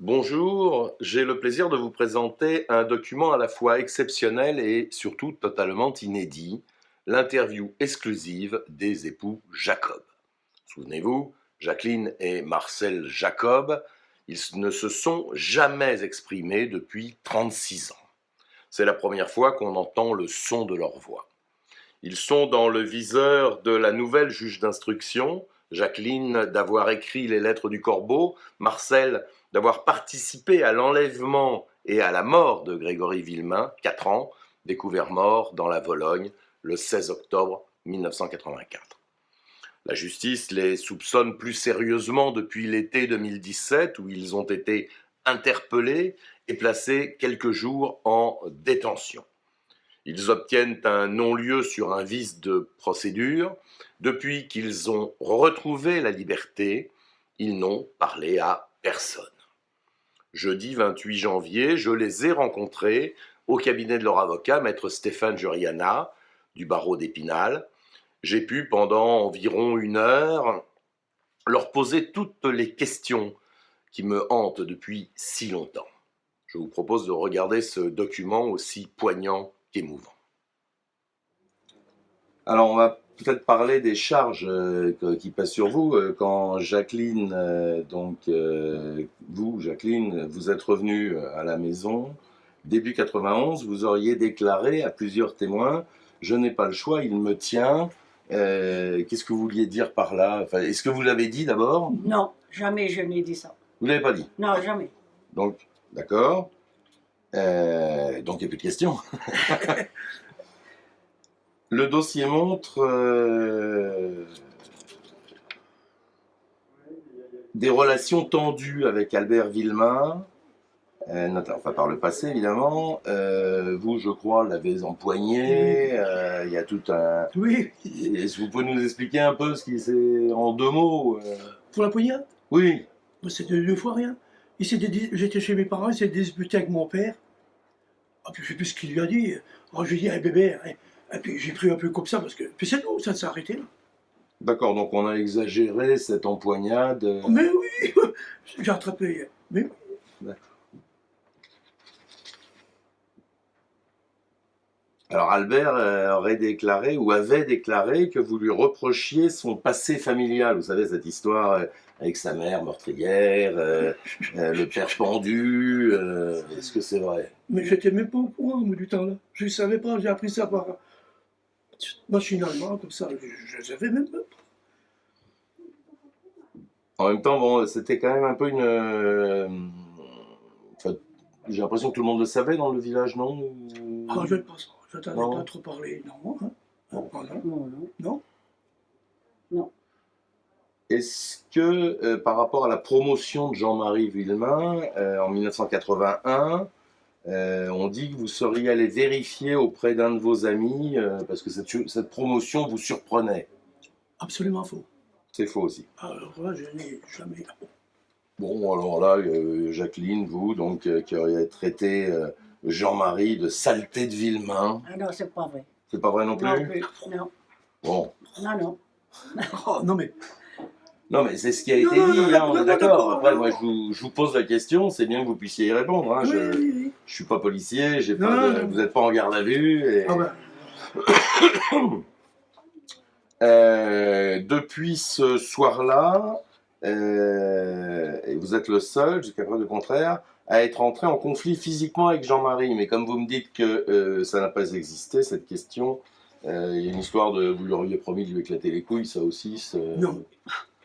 Bonjour, j'ai le plaisir de vous présenter un document à la fois exceptionnel et surtout totalement inédit, l'interview exclusive des époux Jacob. Souvenez-vous, Jacqueline et Marcel Jacob, ils ne se sont jamais exprimés depuis 36 ans. C'est la première fois qu'on entend le son de leur voix. Ils sont dans le viseur de la nouvelle juge d'instruction, Jacqueline d'avoir écrit les lettres du corbeau, Marcel d'avoir participé à l'enlèvement et à la mort de Grégory Villemain, 4 ans, découvert mort dans la Vologne le 16 octobre 1984. La justice les soupçonne plus sérieusement depuis l'été 2017 où ils ont été interpellés et placés quelques jours en détention. Ils obtiennent un non-lieu sur un vice de procédure. Depuis qu'ils ont retrouvé la liberté, ils n'ont parlé à personne. Jeudi 28 janvier, je les ai rencontrés au cabinet de leur avocat, maître Stéphane Juriana, du barreau d'Épinal. J'ai pu, pendant environ 1 heure, leur poser toutes les questions qui me hantent depuis si longtemps. Je vous propose de regarder ce document aussi poignant qu'émouvant. Alors, on va peut-être parler des charges qui pèsent sur vous. Quand Jacqueline, vous, Jacqueline, vous êtes revenue à la maison, début 91, vous auriez déclaré à plusieurs témoins « Je n'ai pas le choix, il me tient ». Qu'est-ce que vous vouliez dire par là? Enfin, est-ce que vous l'avez dit d'abord? Non, jamais je n'ai dit ça. Vous ne l'avez pas dit? Non, jamais. Donc, d'accord. Donc, il n'y a plus de questions. Le dossier montre des relations tendues avec Albert Villemain, enfin par le passé évidemment. Vous, je crois, l'avez empoigné. Il y a tout un... Oui. Est-ce que vous pouvez nous expliquer un peu ce qui s'est en 2 mots Pour la poignade? Oui. C'était 2 fois rien. J'étais chez mes parents, il s'est disputé avec mon père. Ah, puis je sais plus ce qu'il lui a dit. Oh, je lui ai dit, hey, bébé. Et puis j'ai pris un peu comme ça, parce que. Puis c'est tout, ça s'est arrêté là. D'accord, donc on a exagéré cette empoignade. Mais oui. J'ai attrapé. Mais oui. D'accord. Alors Albert aurait déclaré ou avait déclaré que vous lui reprochiez son passé familial. Vous savez, cette histoire avec sa mère meurtrière, le père pendu. Est-ce que c'est vrai? Mais j'étais même pas au courant, moi, du temps là. Je ne savais pas, j'ai appris ça par machinalement, comme ça. Je ne savais même pas. En même temps, bon, c'était quand même un peu une... Enfin, j'ai l'impression que tout le monde le savait dans le village, non? Ah, je ne pense pas. Je t'avais pas trop parlé. Non, hein? Non, non. Non. Non. Est-ce que, par rapport à la promotion de Jean-Marie Villemain en 1981, on dit que vous seriez allé vérifier auprès d'un de vos amis parce que cette promotion vous surprenait? Absolument faux. C'est faux aussi. Alors là, je n'ai jamais. Bon, alors là, Jacqueline, vous, donc, qui auriez traité Jean-Marie de saleté de Villemain. Ah non, c'est pas vrai. C'est pas vrai non plus? Non plus. Non. Bon. Non, non. Oh, non, mais. Non, mais c'est ce qui a été Non, dit, hein, on est d'accord. Après, non. moi, je vous pose la question, c'est bien que vous puissiez y répondre. Hein. Oui. Je suis pas policier, Non. vous n'êtes pas en garde à vue. Et... Ah ben. Depuis ce soir-là, et vous êtes le seul, jusqu'à preuve du contraire, à être entré en conflit physiquement avec Jean-Marie. Mais comme vous me dites que ça n'a pas existé, cette question, il y a une histoire de vous lui auriez promis de lui éclater les couilles, ça aussi. Non.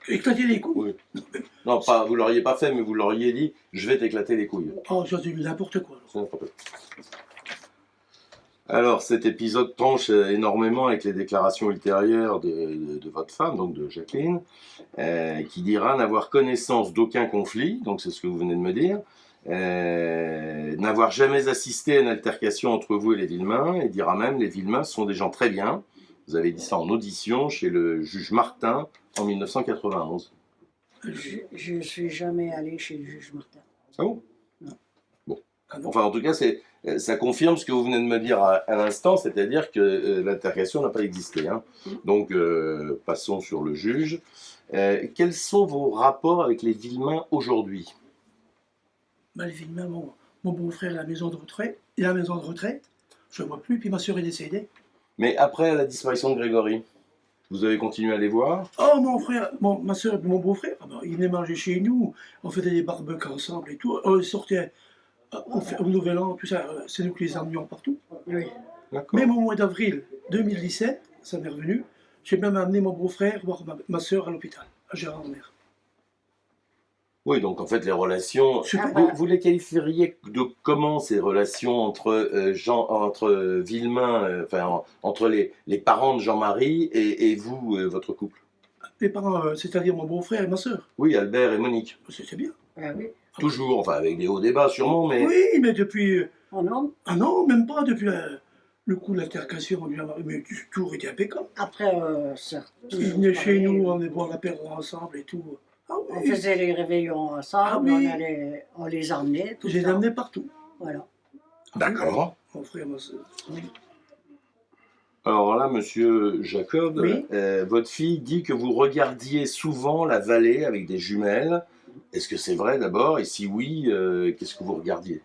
Éclater les couilles? Oui. Non, pas, vous l'auriez pas fait, mais vous l'auriez dit, je vais t'éclater les couilles. Oh, ça c'est n'importe quoi. C'est n'importe quoi. Alors, cet épisode tranche énormément avec les déclarations ultérieures de votre femme, donc de Jacqueline, qui dira n'avoir connaissance d'aucun conflit, donc c'est ce que vous venez de me dire, n'avoir jamais assisté à une altercation entre vous et les Villemain, et dira même les Villemain sont des gens très bien. Vous avez dit ça en audition chez le juge Martin en 1991. Je ne suis jamais allé chez le juge Martin. Ah bon? Non. Bon. Enfin, en tout cas, ça confirme ce que vous venez de me dire à l'instant, c'est-à-dire que l'altercation n'a pas existé. Hein. Donc, passons sur le juge. Quels sont vos rapports avec les Villemain aujourd'hui? malheureusement, mon beau-frère à la maison de retraite, je ne le vois plus, puis ma soeur est décédée. Mais après la disparition de Grégory, vous avez continué à les voir? Oh, mon frère, ma soeur et mon beau-frère, ah ben, ils venaient manger chez nous, on faisait des barbecues ensemble et tout. On sortait au Nouvel An, tout ça, c'est nous qui les emmenions partout. Oui. D'accord. Même au mois d'avril 2017, ça m'est revenu, j'ai même amené mon beau-frère voir ma soeur à l'hôpital, à Gérardmer. Oui, donc en fait, les relations. Super. Vous les qualifieriez de comment ces relations entre entre Villemain, entre les parents de Jean-Marie et vous, votre couple? Les parents, c'est-à-dire mon beau-frère et ma soeur, Oui, Albert et Monique. c'était bien. Ah oui. Toujours, enfin avec des hauts débats sûrement, mais. Oui, mais depuis. Oh non. Ah non, même pas depuis le coup de l'altercation, mais tout était impeccable. Après, ça. Ils venaient chez nous, on allait boire l'apéro ensemble et tout. Ah On oui, faisait les réveillons ensemble, Ah oui. on les emmenait. Tout je les le temps. amenais partout. Voilà. D'accord. Mon frère, ma soeur. Oui. Alors là, monsieur Jacob, Oui. votre fille dit que vous regardiez souvent la vallée avec des jumelles. Est-ce que c'est vrai d'abord? Et si oui, qu'est-ce que vous regardiez?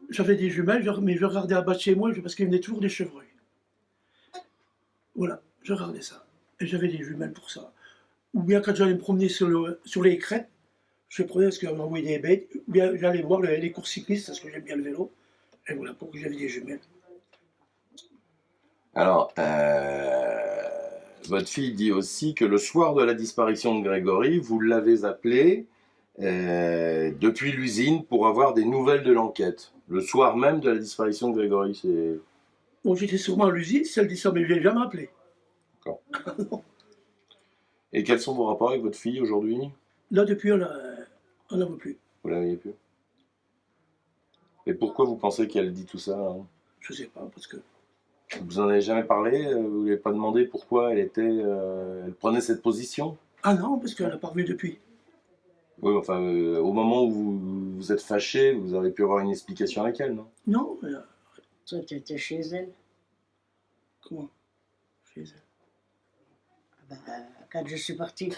J'avais des jumelles, mais je regardais à bas de chez moi parce qu'il venait toujours des chevreuils. Voilà, je regardais ça. Et j'avais des jumelles pour ça. Ou bien quand j'allais me promener sur les crêtes, je prenais parce qu'on envoyait des bêtes, ou bien j'allais voir les courses cyclistes parce que j'aime bien le vélo. Et voilà, pourquoi j'avais des jumelles. Alors, votre fille dit aussi que le soir de la disparition de Grégory, vous l'avez appelé depuis l'usine pour avoir des nouvelles de l'enquête. Le soir même de la disparition de Grégory, c'est... Bon, j'étais sûrement à l'usine, si elle dit ça, mais je ne l'ai jamais appelé. Et quels sont vos rapports avec votre fille aujourd'hui? Là, depuis, on n'en veut plus. Vous la voyez plus? Et pourquoi vous pensez qu'elle dit tout ça, hein? Je sais pas, parce que. Vous en avez jamais parlé? Vous lui avez pas demandé pourquoi elle prenait cette position? Ah non, parce qu'elle n'a pas revu depuis. Oui, enfin, au moment où vous êtes fâché, vous avez pu avoir une explication avec elle, non? Non, Toi, tu étais chez elle. comment chez elle. Ben, quand je suis partie.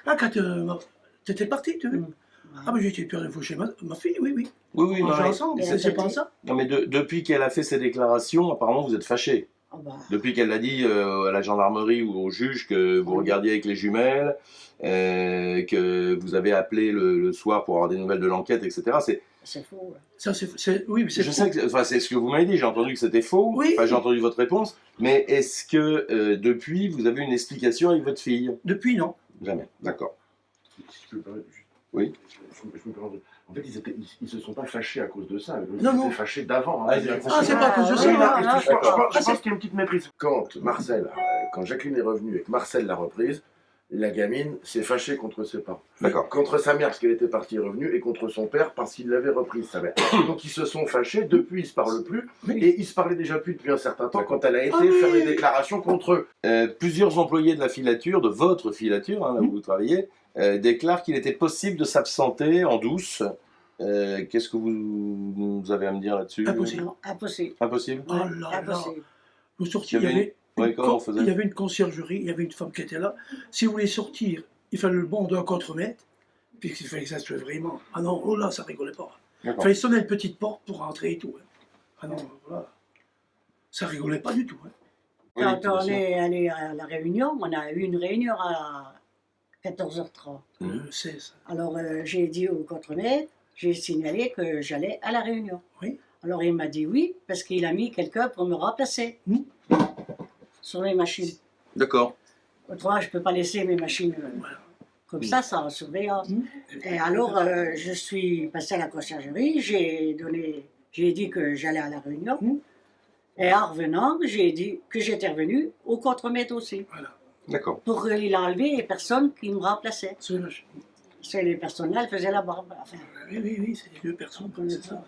Ah, quand tu étais parti, tu veux Mm. Ah, mais j'étais plus une chez ma fille, oui, oui. Oui, oui, On non, mangeait mais, ensemble, Et c'est elle pas t'a ça. non, mais depuis qu'elle a fait ses déclarations, apparemment vous êtes fâché. Ah ben, Depuis qu'elle l'a dit à la gendarmerie ou au juge que vous Oui. regardiez avec les jumelles, que vous avez appelé le soir pour avoir des nouvelles de l'enquête, etc. c'est faux. Ça, oui, mais c'est Je faux. sais que c'est ce que vous m'avez dit, j'ai entendu que c'était faux, Oui. enfin, j'ai entendu votre réponse, mais est-ce que depuis vous avez une explication avec votre fille? Depuis, non. Jamais, d'accord. Si je peux me permettre, juste- Oui. je me permets. En fait, ils se sont pas fâchés à cause de ça. Ils Non, non. étaient fâchés d'avant. Ah, hein. ils étaient Ah, c'est pas à cause de Ah, ça. oui, là. non, Je pense- je pense- Ah, je pense qu'il y a une petite méprise. Quand Jacqueline est revenue et que Marcel l'a reprise, la gamine s'est fâchée contre ses parents. D'accord. Contre sa mère parce qu'elle était partie et revenue, et contre son père parce qu'il l'avait reprise, sa mère. Donc ils se sont fâchés, depuis ils se parlent plus, Oui. et ils se parlaient déjà plus depuis un certain temps D'accord. quand elle a été Ah, oui. faire des déclarations contre eux. Plusieurs employés de la filature, de votre filature, hein, là où vous travaillez, déclarent qu'il était possible de s'absenter en douce. Qu'est-ce que vous avez à me dire là-dessus? Impossible. Non, impossible. Impossible? Oh là là. Impossible. Vous sortiez, Il y avait Oui, comment on faisait? il y avait une conciergerie, il y avait une femme qui était là. Si vous voulez sortir, il fallait le bon d'un contre-mètre, puis il fallait que ça se fait vraiment. Ah non, oh là, ça rigolait pas. Il D'accord. fallait sonner une petite porte pour rentrer et tout. Hein. Ah non, voilà. Ça rigolait pas du tout. Hein. Oui, Quand bien on sûr. est allé à la réunion, on a eu une réunion à 14h30. Mhm. 16. Alors j'ai dit au contremaître, j'ai signalé que j'allais à la réunion. Oui. Alors il m'a dit oui, parce qu'il a mis quelqu'un pour me remplacer sur mes machines. D'accord. Autrement, je ne peux pas laisser mes machines Voilà. comme ça, sans surveillance. Mhm. Et alors, je suis passé à la conciergerie, j'ai dit que j'allais à la réunion. Mhm. Et en revenant, j'ai dit que j'étais revenu au contremaître aussi, Voilà. D'accord. pour qu'il a enlevé les personnes qui me remplaçaient. Sur les machines. Parce que les personnes-là, elles faisaient la barbe. Enfin, Oui, oui, oui, c'est les deux personnes. C'est ça.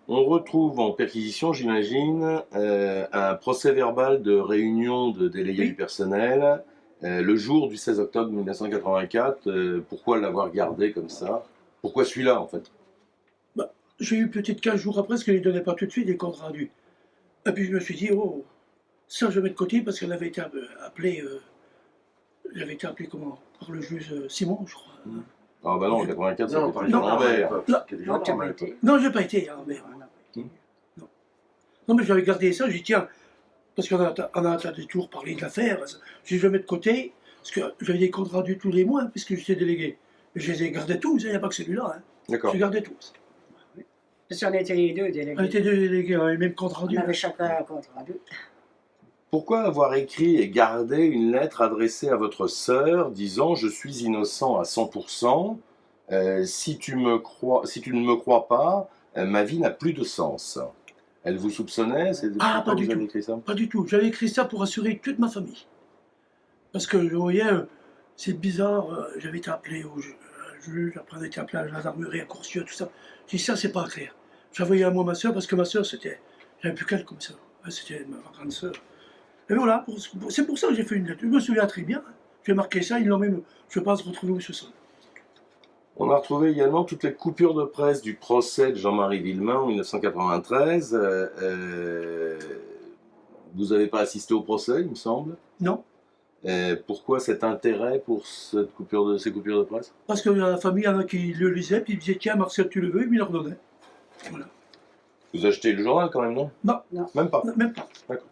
On retrouve en perquisition, j'imagine, un procès-verbal de réunion de délégués Oui. du personnel le jour du 16 octobre 1984. Pourquoi l'avoir gardé comme ça? Pourquoi celui-là, en fait? J'ai eu peut-être 15 jours après, parce qu'il ne donnait pas tout de suite des comptes rendus. Et puis je me suis dit, oh, ça je mets de côté, parce qu'elle avait été appelée, comment? Par le juge Simon, je crois. Mhm. Ah bah non, en 84, Non, c'était pas plus non, gendarme. c'était des Non, tu gendarmes pas à l'époque. été. Non, j'ai pas été. Hein, mais, non. Non, mais j'avais gardé ça, j'ai dit tiens, parce qu'on a entendu toujours parler de l'affaire, j'ai dit je vais mettre de côté, parce que j'avais des comptes rendus tous les mois, puisque j'étais délégué. Mais je les ai gardés tous, il n'y a pas que celui-là. Hein. D'accord. J'ai gardé tous. Parce qu'on était les deux On délégués. était deux délégués, on avait le même compte On rendu. avait chacun un compte rendu. Pourquoi avoir écrit et gardé une lettre adressée à votre sœur disant « Je suis innocent à 100%, si tu ne me crois pas, ma vie n'a plus de sens ». Elle vous soupçonnait? C'est Ah, pourquoi pas du vous avez tout. écrit ça? Pas du tout. J'avais écrit ça pour assurer toute ma famille. Parce que je voyais, c'est bizarre, j'avais été appelé au juge, après on a été appelé à la gendarmerie, à Courcieux, tout ça. J'ai dit ça, c'est pas clair. J'envoyais à moi ma soeur, parce que ma soeur, j'avais plus qu'elle comme ça. C'était ma grande soeur. Et voilà, c'est pour ça que j'ai fait une lettre. Je me souviens très bien. J'ai marqué ça, ils l'ont même, je pense, retrouvé ce soir. On a retrouvé également toutes les coupures de presse du procès de Jean-Marie Villemain en 1993. Vous n'avez pas assisté au procès, il me semble. Non, Pourquoi cet intérêt pour ces coupures de presse? parce que dans la famille, il y en a qui le lisaient, puis ils disaient tiens, Marcel, tu le veux, et puis ils leur donnaient. Voilà. Vous achetez le journal quand même, non? Non. Même pas. Non, même pas. D'accord.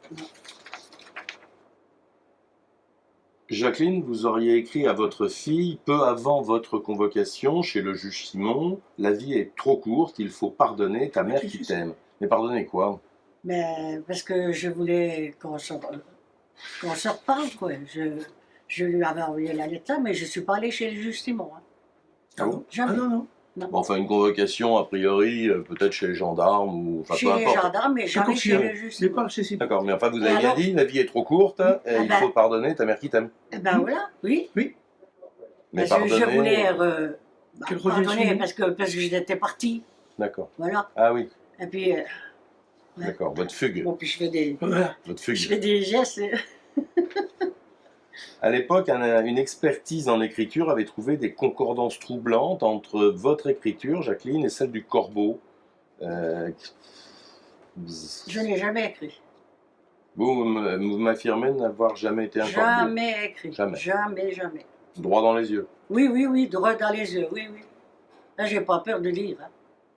Jacqueline, vous auriez écrit à votre fille peu avant votre convocation chez le juge Simon: la vie est trop courte, il faut pardonner ta mère qui t'aime. Mais pardonner quoi? Mais parce que je voulais qu'on se reparle, quoi. Je lui avais envoyé la lettre là, mais je ne suis pas allée chez le juge Simon. Hein. Ah bon? Ah Jamais. non, non. Bon, enfin, une convocation, a priori, peut-être chez les gendarmes ou. Enfin, Chez peu les importe. gendarmes, mais C'est jamais comme chez si le juge je l'ai Simon. pas chez Simon. D'accord, mais enfin, vous Et avez bien alors dit, la vie est trop courte, il ben- faut pardonner ta mère qui t'aime. Eh ben voilà, oui. Mais Parce que je pardonner. voulais Qu'elle revienne chez pardonner nous. parce que j'étais partie. D'accord. Voilà. Ah oui, Et puis, d'accord. Votre fugue. bon, puis je fais Voilà. Votre fugue. des gestes. À l'époque, une expertise en écriture avait trouvé des concordances troublantes entre votre écriture, Jacqueline, et celle du corbeau. Je n'ai jamais écrit. Vous m'affirmez n'avoir jamais été un corbeau. Jamais écrit. Jamais. Jamais, jamais. Droit dans les yeux. Oui, oui, oui, droit dans les yeux, oui, oui. Là, j'ai pas peur de lire. Hein.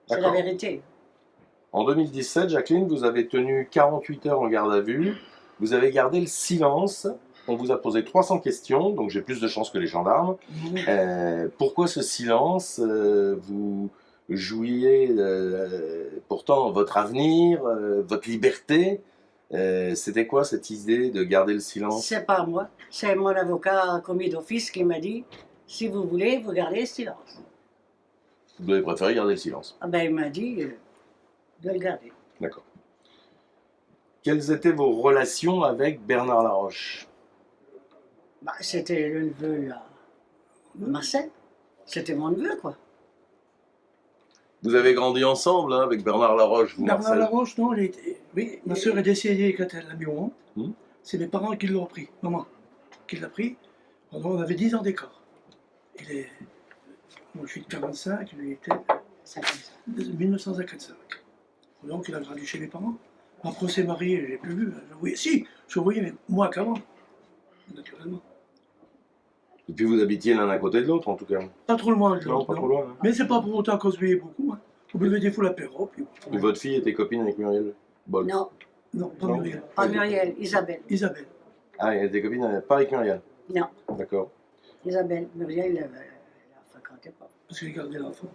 C'est la D'accord. vérité. En 2017, Jacqueline, vous avez tenu 48 heures en garde à vue. Vous avez gardé le silence. On vous a posé 300 questions, donc j'ai plus de chance que les gendarmes. Pourquoi ce silence? Vous jouiez pourtant votre avenir, votre liberté. C'était quoi cette idée de garder le silence? C'est pas moi. C'est mon avocat commis d'office qui m'a dit si vous voulez, vous gardez le silence. Vous avez préféré garder le silence. Ah ben, il m'a dit de le garder. D'accord. Quelles étaient vos relations avec Bernard Laroche? Bah, c'était le neveu là, Marcel. C'était mon neveu, quoi. Vous avez grandi ensemble hein, avec Bernard Laroche, vous, Bernard Marcel? Laroche, non, oui, ma soeur est décédée quand elle l'a mis au monde. Hmm. C'est mes parents qui l'ont pris, maman, qui l'a pris. Alors, on avait 10 ans d'écart. Moi, je suis de 45, lui était Ça comme ça. de 1955. Donc, il a grandi chez mes parents. Après, on s'est mariés, je l'ai plus vu. Je voyais, si, je voyais, mais moins qu'avant, naturellement. Et puis vous habitiez l'un à côté de l'autre, en tout cas. Pas trop loin de Non, l'autre, pas non. trop loin. hein. Mais c'est pas pour autant qu'on se voyait beaucoup. Hein. On buvait des fois l'apéro, puis Et votre fille était copine avec Muriel Boll? Non, non, pas Non. Muriel. pas Muriel, Isabelle. Isabelle. Ah, elle était copine pas avec Muriel. Non, D'accord. Isabelle. Muriel, elle ne fréquentait pas. Parce qu'il gardait l'enfant.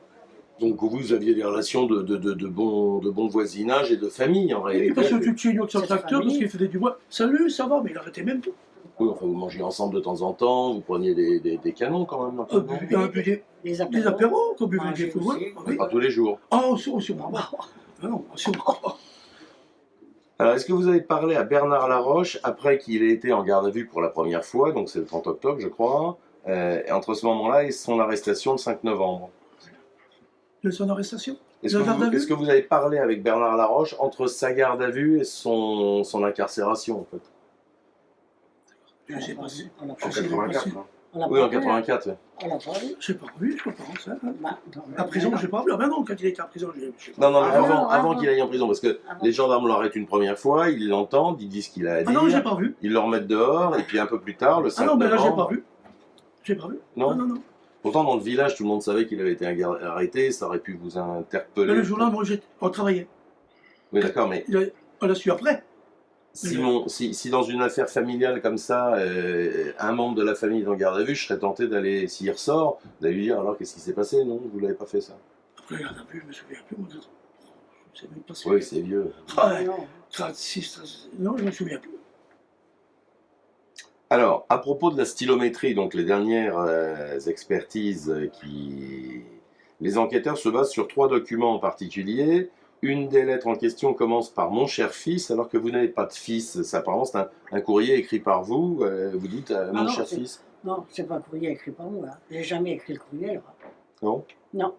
Donc vous aviez des relations de bon voisinage et de famille en Oui, réalité. parce que tu te chez nous avec son C'est tracteur, famille. parce qu'il faisait du bois. Salut, ça va, mais il arrêtait même tout. Oui, enfin vous mangez ensemble de temps en temps, vous preniez des canons quand même. On buvait des Les apéros. des apéros, qu'on buvait Manger des fois. aussi. Ah oui. Pas tous les jours. Ah, sûrement pas. Ah non, sûrement pas. Alors est-ce que vous avez parlé à Bernard Laroche après qu'il ait été en garde à vue pour la première fois, donc c'est le 30 octobre je crois, et entre ce moment-là et son arrestation le 5 novembre? De son arrestation. Est-ce La que, garde à vue est-ce que vous avez parlé avec Bernard Laroche entre sa garde à vue et son incarcération en fait? Je sais pas si. On l'a En pas Je sais vu. pas 84. si. hein. On l'a Oui, en pas vu, hein. 84. ouais. On l'a pas vu. Je sais pas vu, je pense. Hein. Bah, non, À prison, non. je sais pas vu. Ah ben non, quand il était en prison, je sais pas. Non, non, mais Avant, avant avant. qu'il aille en prison, parce que Avant. les gendarmes l'arrêtent une première fois, ils l'entendent, ils disent ce qu'il a à Ah dire, non, j'ai pas vu. ils le remettent dehors, et puis un peu plus tard, le 5 Ah non, ben là, j'ai novembre... pas vu. J'ai pas vu. Non. Non, non, non. Pourtant, dans le village, tout le monde savait qu'il avait été arrêté, ça aurait pu vous interpeller. Mais le jour-là, moi, on travaillait. Oui, d'accord, mais On l'a su après. si dans une affaire familiale comme ça, un membre de la famille est en garde à vue, je serais tenté d'aller, s'il ressort, d'aller lui dire alors qu'est-ce qui s'est passé? Non, vous l'avez pas fait ça. Après, regarde un peu, je me souviens plus. Moi, je sais même pas si. Oui, c'est vieux. Ah, ouais, Non. 36, non, je me souviens plus. Alors, à propos de la stylométrie, donc les dernières expertises les enquêteurs se basent sur 3 documents en particulier. Une des lettres en question commence par mon cher fils, alors que vous n'avez pas de fils. Ça, apparemment, c'est un courrier écrit par vous. Vous dites mon non, cher c'est- fils. Non, c'est pas un courrier écrit par moi. J'ai jamais écrit le courrier, là. Non. Non.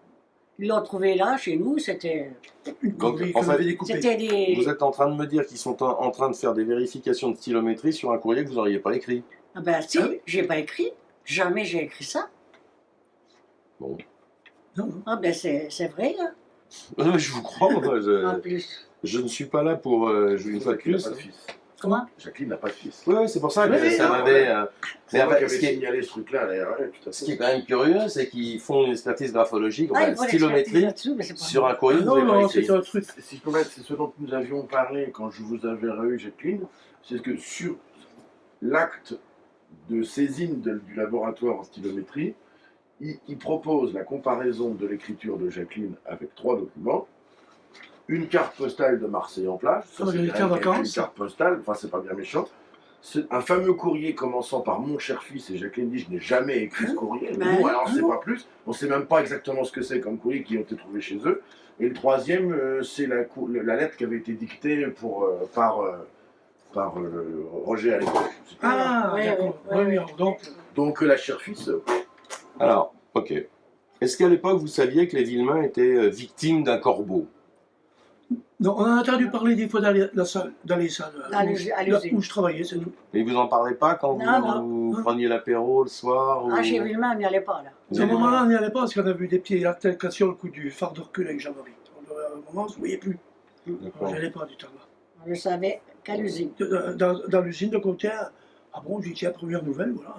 Ils l'ont trouvé là, chez nous, c'était Une connerie en qu'on fait, avait découpée. c'était des... Vous êtes en train de me dire qu'ils sont en train de faire des vérifications de stylométrie sur un courrier que vous n'auriez pas écrit. Ah ben si, Ah oui. j'ai pas écrit. Jamais j'ai écrit ça. Bon. Non, non. Ah ben c'est vrai, là. Je vous crois, moi, En plus. je ne suis pas là pour une fois de Jacqueline n'a plus. pas de fils. Comment? Jacqueline n'a pas de fils. Oui, c'est pour ça que Oui, ça non, m'avait. C'est Mais moi enfin, qui avais ce qui est- signalé ce truc-là à l'ARN, tout à Ce qui est fait. quand même curieux, c'est qu'ils font une expertise graphologique, enfin Ah, une il faut l'expertise stylométrie, là-dessous, mais c'est pas sur moi. un courrier que vous Non, avez pas non, écrit. c'est un truc. Si je peux mettre, c'est ce dont nous avions parlé quand je vous avais reçu, Jacqueline, c'est que sur l'acte de saisine du laboratoire en stylométrie, il propose la comparaison de l'écriture de Jacqueline avec 3 documents. Une carte postale de Marseille en plage, ça Ah, c'est j'avais été en quand même vacances. une carte postale, enfin c'est pas bien méchant. C'est un fameux courrier commençant par mon cher fils, et Jacqueline dit je n'ai jamais écrit ce courrier. Ben Nous oui, alors on sait non. pas plus, on sait même pas exactement ce que c'est comme courrier qui ont été trouvés chez eux. Et le troisième, c'est la lettre qui avait été dictée par Roger à l'époque. Ah, Oui, d'accord. oui, Oui, oui. alors, donc, Donc la chère fils, Alors, ok. Est-ce qu'à l'époque vous saviez que les Villemains étaient victimes d'un corbeau? non, on a entendu parler des fois dans les salles, À l'usine. où je travaillais, c'est nous. Et vous en parlez pas quand Non, vous non. preniez l'apéro le soir ou... Ah, chez Villemain, on n'y allait pas, là. Vous À un avez- moment-là, on n'y allait pas parce qu'on a vu des petites altercations au coup du phare de recul avec Jean-Marie. À un moment, on ne se voyait plus. D'accord. On n'y allait pas du temps là. On le savait qu'à l'usine. Dans l'usine de côté, ah bon, j'ai dit la première nouvelle, voilà.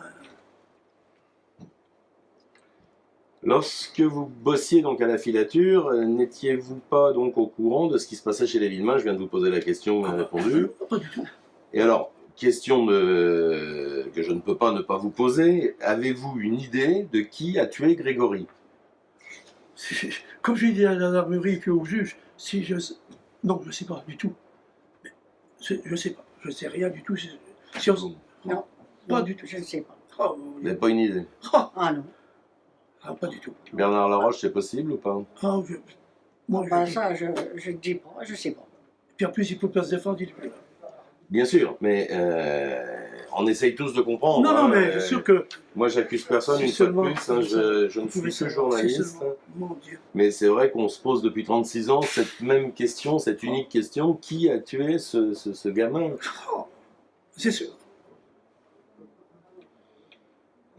Lorsque vous bossiez donc à la filature, n'étiez-vous pas donc au courant de ce qui se passait chez les Villemains? Je viens de vous poser la question, vous avez répondu. Pas du tout. Et alors, question que je ne peux pas ne pas vous poser, avez-vous une idée de qui a tué Grégory? Comme j'ai dit à la gendarmerie puis au juge, si je... Non, je ne sais pas du tout. Je ne sais pas. Je ne sais rien du tout. Si on... Non. Pas Non, du tout. Je ne sais pas. Oh, Vous n'avez pas une idée? Ah non. pas du tout. Bernard Laroche, c'est possible ou pas? Ah, moi, Ben, je... ça, je ne dis pas, je ne sais pas. Puis en plus, il ne peut pas se défendre. Bien sûr, mais on essaye tous de comprendre. Non, non, hein, mais c'est sûr que... Moi, j'accuse personne Si une fois de seulement- plus. Hein, je ne suis que journaliste. Mon Dieu. Mais c'est vrai qu'on se pose depuis 36 ans cette même question, cette unique question. Qui a tué ce gamin? Oh, c'est sûr.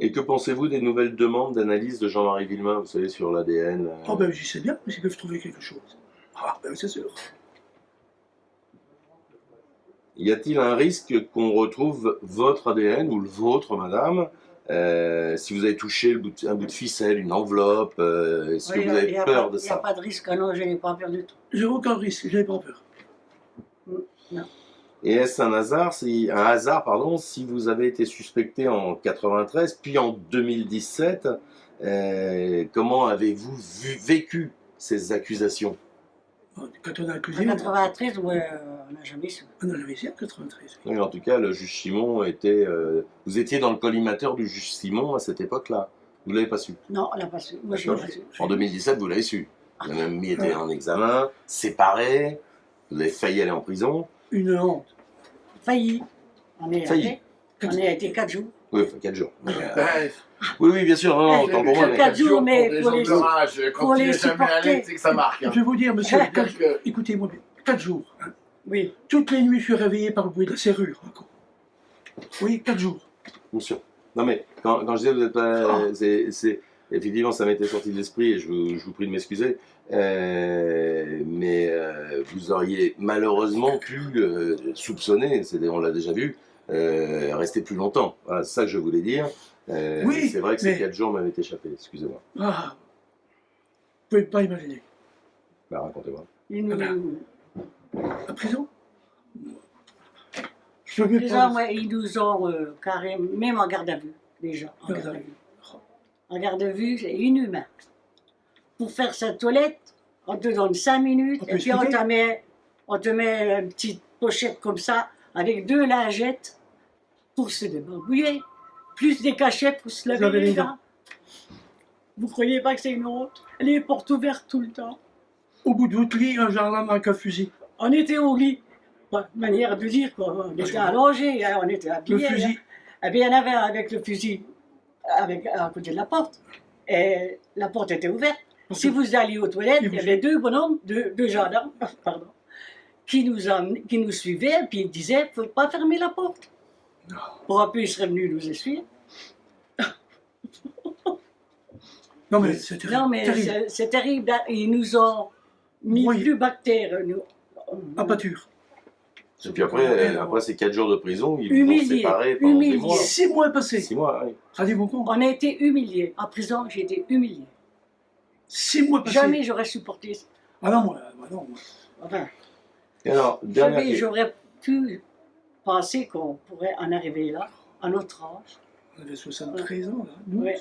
Et que pensez-vous des nouvelles demandes d'analyse de Jean-Marie Villemain, vous savez, sur l'ADN Oh ben, j'y sais bien, mais ils peuvent trouver quelque chose. Ah, ben, c'est sûr. Y a-t-il un risque qu'on retrouve votre ADN ou le vôtre, madame, si vous avez touché un bout de ficelle, une enveloppe, est-ce que Oui, vous avez peur de Il n'y a ça? pas de risque, non, je n'ai pas peur du tout. J'ai aucun risque, je n'ai pas peur. Et est-ce un hasard, si vous avez été suspecté en 93, puis en 2017, comment avez-vous vécu ces accusations? Quand on a En accusé, 93, ouais, on n'a jamais su. on a jamais essayé en 93. Oui, en tout cas, le juge Simon était... vous étiez dans le collimateur du juge Simon à cette époque-là. Vous ne l'avez pas su. Non, on n'a pas su. Moi, je n'ai pas su. En 2017, vous l'avez su. Vous avez même été en examen, séparé, vous avez failli aller en prison. Une honte. Failli. On est Failli. allé. On est été 4 jours. Oui, enfin 4 jours. Mais, ben, oui, oui, bien sûr, non, non, autant pour moi. Quatre Mais... 4 jours, mais pour faut des les- gens de rage, faut quand tu les n'es jamais allé, supporter. c'est que ça marque. hein. Je vais vous dire, monsieur, Parce que- écoutez-moi bien, 4 jours. Hein. Oui. Toutes les nuits, je suis réveillé par le bruit de la serrure. Encore. Oui, 4 jours. Bien sûr. Non, mais quand je disais, vous êtes pas. Effectivement, ça m'était sorti de l'esprit et je vous prie de m'excuser. Mais vous auriez malheureusement pu soupçonner, on l'a déjà vu, rester plus longtemps. Voilà, c'est ça que je voulais dire. Oui, c'est vrai que ces mais- 4 jours m'avaient échappé, excusez-moi. Ah, vous pouvez pas imaginer. Bah, racontez-moi. Ils nous- Voilà. La prison. Je veux Les pas. hommes, ouais, ils nous ont carrément, même en garde à vue, déjà. En garde à vue. En garde à vue, c'est inhumain. Pour faire sa toilette, on te donne 5 minutes On peut et puis expliquer on te met une petite pochette comme ça avec 2 lingettes pour se débarbouiller, plus des cachets pour se laver laver les les dents. Vous croyez pas que c'est une honte? Les portes ouvertes tout le temps. Au bout de votre lit, un gendarme avec un fusil. On était au lit. Pas de manière de dire quoi. On était allongés, hein, on était Le habillés. hein. fusil. Eh bien, il y en avait un avec le fusil à côté de la porte. Et la porte était ouverte. Si vous alliez aux toilettes, il y avait 2 bonhommes, deux gendarmes, pardon, qui nous suivaient, puis ils disaient, faut pas fermer la porte. Pour un peu, ils seraient venus nous essuyer. Non, mais c'est terrible. Non, mais terrible. c'est terrible. hein. Ils nous ont mis Oui. plus bactères. À pâture. Et puis après ces 4 jours de prison, ils vous ont Humiliés, séparés pendant des humiliés. mois. 6 mois passés. 6 mois, oui. Rendez-vous compte. On a été humiliés. En prison, j'ai été humilié. 6 mois passés. Jamais j'aurais supporté ça. Ah non, moi, non. Moi. Enfin, Et alors, dernière jamais question. j'aurais pu penser qu'on pourrait en arriver là, à notre âge. On avait 73 ans, là. 12. Ouais.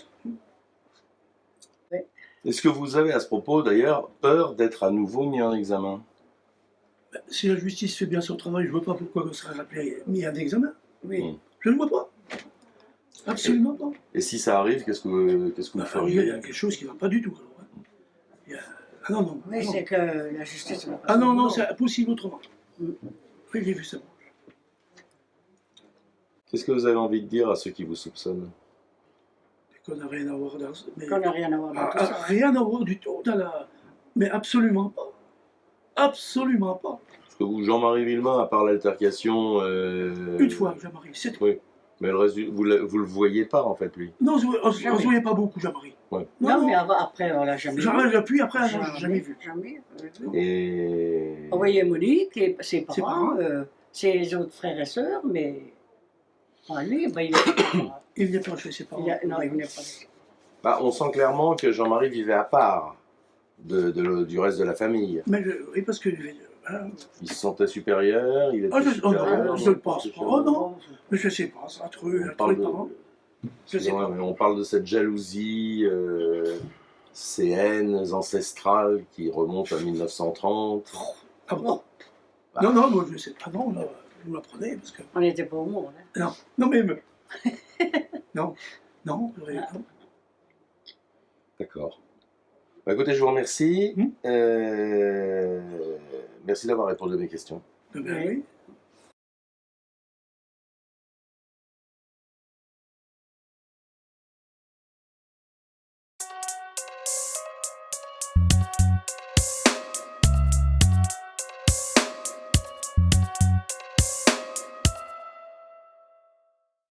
Est-ce que vous avez à ce propos d'ailleurs peur d'être à nouveau mis en examen? Si la justice fait bien son travail, je ne vois pas pourquoi on serait mis en examen. Oui. Mm. Je ne vois pas. Absolument pas. Et si ça arrive, qu'est-ce que vous Il y feriez? a quelque chose qui ne va pas du tout. Alors, hein. Il y a- Ah non, non. Oui, non. c'est que la justice n'a pas Ah fait non, le non, boulot. c'est impossible autrement. Mm. Oui, j'ai vu ça. Qu'est-ce que vous avez envie de dire à ceux qui vous soupçonnent? Qu'on n'a rien à voir dans mais... Qu'on n'a rien à voir dans tout ça. Rien à voir du tout dans la... Mais absolument pas. Absolument pas. Parce que vous, Jean-Marie Villemain, à part l'altercation... Une fois, Jean-Marie, c'est tout. Oui. Mais le reste, vous le voyez pas en fait, lui. Non, on ne Jamais. se voyait pas beaucoup, Jean-Marie. Ouais. Non, mais après, on l'a jamais vu. Jean-Marie, puis après, non, j'ai jamais vu. Jamais. Et... On voyait Monique et ses Ses parents, parents. ses autres frères et sœurs, mais pas lui, ben, il est Il venait pas chez ses parents. non, il venait pas. Bah, on sent clairement que Jean-Marie vivait à part du reste de la famille. Mais oui, parce que... hein, Il se sentait supérieur, il était Ah, supérieur. je le pense pas. Oh non, mais je sais pas, ça, entre eux, On entre parle les parents. Je sais Excusez-moi, pas. mais on parle de cette jalousie, ces haines ancestrales qui remontent à 1930. Ah bon? Bah. Non, non, moi je sais pas, non, là, vous m'apprenez, parce que... On n'était pas au monde. Hein. Non, non, mais... non, non, non. D'accord. Bah, écoutez, je vous remercie. Hmm. Merci d'avoir répondu à mes questions. Ben oui.